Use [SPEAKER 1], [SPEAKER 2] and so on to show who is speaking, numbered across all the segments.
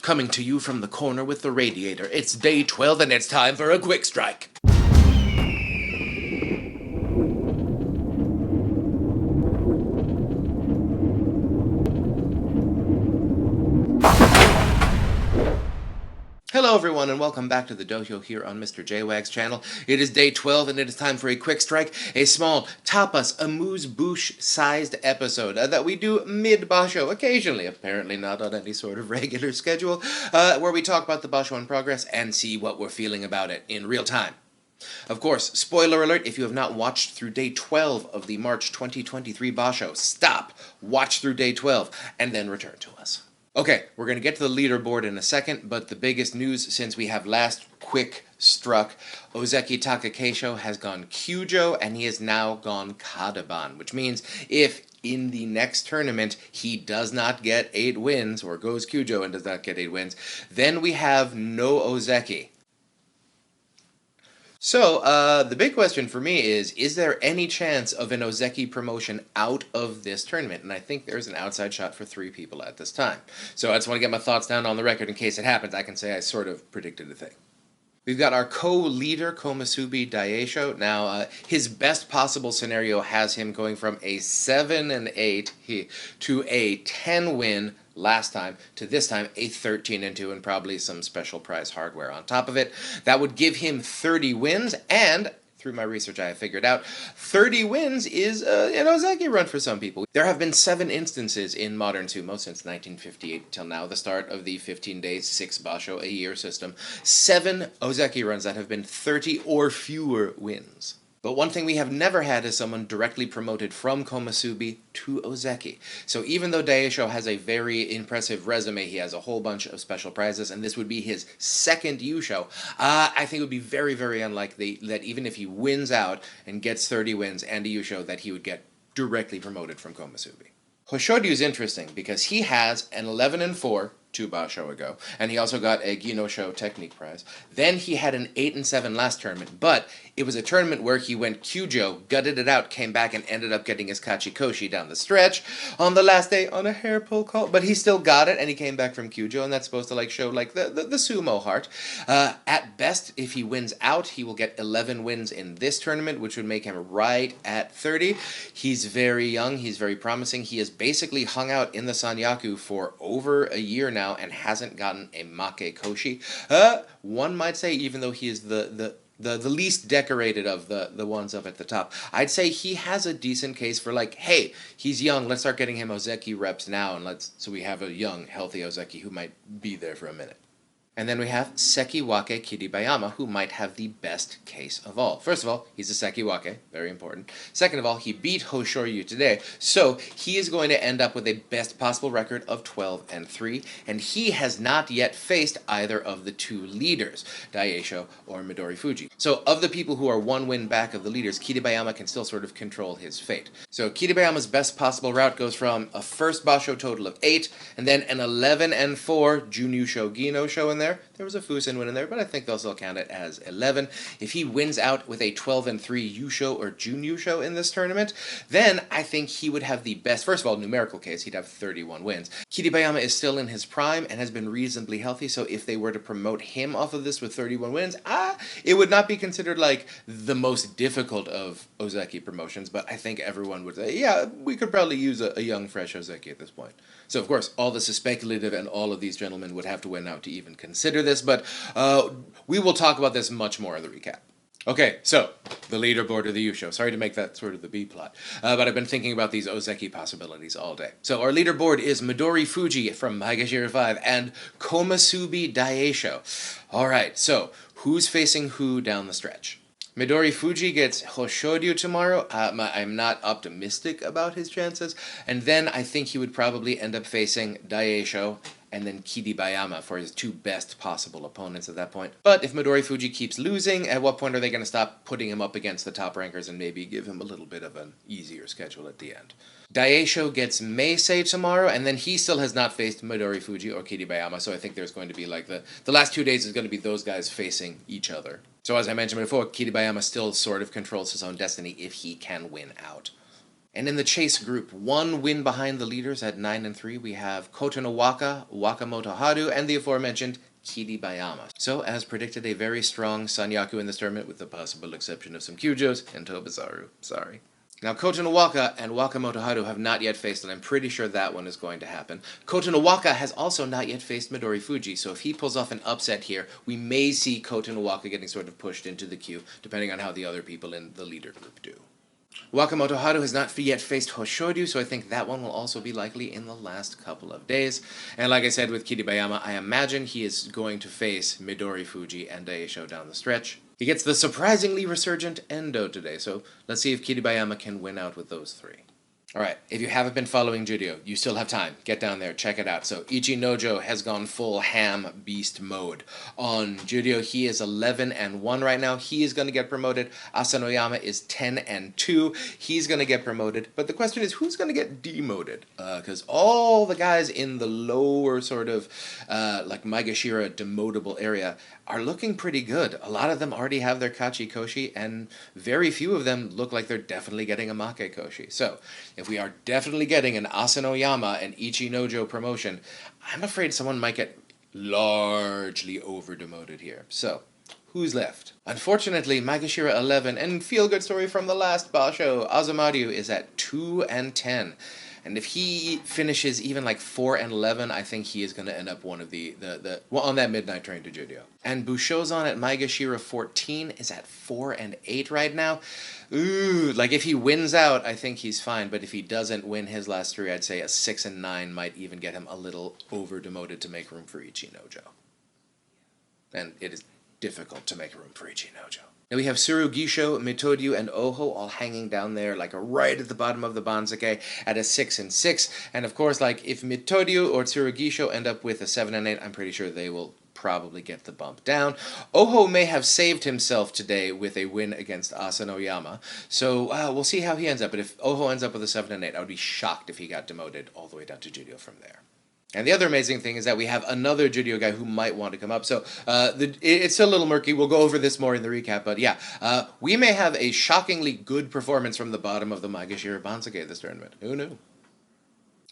[SPEAKER 1] Coming to you from the corner with the radiator, it's day 12 and it's time for a quick strike. Hello everyone and welcome back to the Dohyo here on Mr. JWags channel. It is day 12 and it is time for a quick strike, a small tapas amuse-bouche sized episode that we do mid-Basho occasionally, apparently not on any sort of regular schedule, where we talk about the Basho in progress and see what we're feeling about it in real time. Of course, spoiler alert, if you have not watched through day 12 of the March 2023 Basho, stop, watch through day 12, and then return to us. Okay, we're going to get to the leaderboard in a second, but the biggest news since we have last quick struck, Ozeki Takakeisho has gone Cujo, and he has now gone Kadaban, which means if in the next tournament he does not get 8 wins, or goes Cujo and does not get 8 wins, then we have no Ozeki. So, the big question for me is there any chance of an Ozeki promotion out of this tournament? And I think there's an outside shot for 3 people at this time. So I just want to get my thoughts down on the record in case it happens. I can say I sort of predicted the thing. We've got our co-leader, Komusubi Dayisho. Now, his best possible scenario has him going from a 7-8 to a 10-win last time to this time a 13-2 and probably some special prize hardware on top of it. That would give him 30 wins, and through my research I have figured out 30 wins is an Ozeki run for some people. There have been 7 instances in modern Sumo since 1958 till now, the start of the 15 days 6 Basho a year system. 7 Ozeki runs that have been 30 or fewer wins. But one thing we have never had is someone directly promoted from Komusubi to Ozeki. So even though Dayisho has a very impressive resume, he has a whole bunch of special prizes, and this would be his second Yusho, I think it would be very, very unlikely that even if he wins out and gets 30 wins and a Yusho, that he would get directly promoted from Komusubi. Hoshoryu is interesting because he has an 11-4 2 Basho ago, and he also got a Ginosho Technique Prize. Then he had an 8-7 last tournament, but it was a tournament where he went Cujo, gutted it out, came back, and ended up getting his Kachikoshi down the stretch on the last day on a hair pull call, but he still got it, and he came back from Cujo, and that's supposed to show the Sumo heart. At best, if he wins out, he will get 11 wins in this tournament, which would make him right at 30. He's very young, he's very promising. He has basically hung out in the Sanyaku for over a year now and hasn't gotten a Make Koshi. One might say, even though he is the least decorated of the ones up at the top, I'd say he has a decent case for hey, he's young, let's start getting him Ozeki reps now, and so we have a young, healthy Ozeki who might be there for a minute. And then we have Sekiwake Kiribayama, who might have the best case of all. First of all, he's a Sekiwake, very important. Second of all, he beat Hoshoryu today, so he is going to end up with a best possible record of 12-3, and he has not yet faced either of the 2 leaders, Dayisho or Midori Fuji. So of the people who are 1 win back of the leaders, Kiribayama can still sort of control his fate. So Kiribayama's best possible route goes from a first Basho total of 8, and then an 11-4 Junyusho Ginosho in there. There was a Fusen win in there, but I think they'll still count it as 11. If he wins out with a 12-3 Yusho or Junyusho in this tournament, then I think he would have the best, first of all, numerical case, he'd have 31 wins. Kiribayama is still in his prime and has been reasonably healthy, so if they were to promote him off of this with 31 wins, it would not be considered the most difficult of Ozeki promotions, but I think everyone would say, yeah, we could probably use a young, fresh Ozeki at this point. So, of course, all this is speculative, and all of these gentlemen would have to win out to even consider this, but we will talk about this much more in the recap. Okay, so, the leaderboard of the Yusho. Sorry to make that sort of the B-plot, but I've been thinking about these Ozeki possibilities all day. So, our leaderboard is Midori Fuji from Higashira 5 and Komusubi Dayisho. Alright, so, who's facing who down the stretch? Midori Fuji gets Hoshoryu tomorrow. I'm not optimistic about his chances. And then I think he would probably end up facing Dayisho and then Kiribayama for his 2 best possible opponents at that point. But if Midori Fuji keeps losing, at what point are they going to stop putting him up against the top rankers and maybe give him a little bit of an easier schedule at the end? Dayisho gets Meisei tomorrow, and then he still has not faced Midori Fuji or Kiribayama, so I think there's going to be the last 2 days is going to be those guys facing each other. So as I mentioned before, Kiribayama still sort of controls his own destiny if he can win out. And in the chase group, one win behind the leaders at 9-3, we have Kotonowaka, Wakamoto Haru, and the aforementioned Kiribayama. So, as predicted, a very strong Sanyaku in this tournament, with the possible exception of some Cujos and Tobizaru. Sorry. Now, Kotonowaka and Wakamoto Haru have not yet faced, and I'm pretty sure that one is going to happen. Kotonowaka has also not yet faced Midori Fuji, so if he pulls off an upset here, we may see Kotonowaka getting sort of pushed into the queue, depending on how the other people in the leader group do. Wakamoto Haru has not yet faced Hoshoryu, so I think that one will also be likely in the last couple of days. And like I said with Kiribayama, I imagine he is going to face Midori Fuji and Dayisho down the stretch. He gets the surprisingly resurgent Endo today, so let's see if Kiribayama can win out with those three. Alright, if you haven't been following Judio, you still have time. Get down there, check it out. So Ichi Nojo has gone full ham beast mode. On Judio, he is 11-1 right now. He is going to get promoted. Asanoyama is 10-2. He's going to get promoted. But the question is, who's going to get demoted? Because all the guys in the lower sort of like Maegashira demotable area are looking pretty good. A lot of them already have their Kachi Koshi, and very few of them look like they're definitely getting a Make Koshi. So, if we are definitely getting an Asanoyama and Ichi Nojo promotion, I'm afraid someone might get largely over-demoted here. So, who's left? Unfortunately, Maegashira 11, and feel-good story from the last Basho, Azumaryu is at 2-10. And if he finishes even like 4-11, I think he is going to end up one of well, on that midnight train to Judio. And Bushozan at Maegashira 14 is at 4-8 right now. Ooh, like if he wins out, I think he's fine. But if he doesn't win his last three, I'd say a 6-9 might even get him a little over-demoted to make room for Ichi Nojo. And it is difficult to make room for Ichi Nojo. Now we have Tsurugisho, Mitodyu, and Oho all hanging down there, like right at the bottom of the Banzake at a 6-6. And of course, like if Mitodyu or Tsurugisho end up with a 7-8, I'm pretty sure they will probably get the bump down. Oho may have saved himself today with a win against Asanoyama, so we'll see how he ends up. But if Oho ends up with a 7-8, I would be shocked if he got demoted all the way down to Judio from there. And the other amazing thing is that we have another Judio guy who might want to come up. So it's a little murky. We'll go over this more in the recap. But yeah, we may have a shockingly good performance from the bottom of the Maegashira Banzake this tournament. Who knew?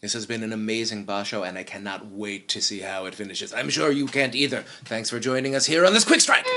[SPEAKER 1] This has been an amazing Basho, and I cannot wait to see how it finishes. I'm sure you can't either. Thanks for joining us here on this Quick Strike!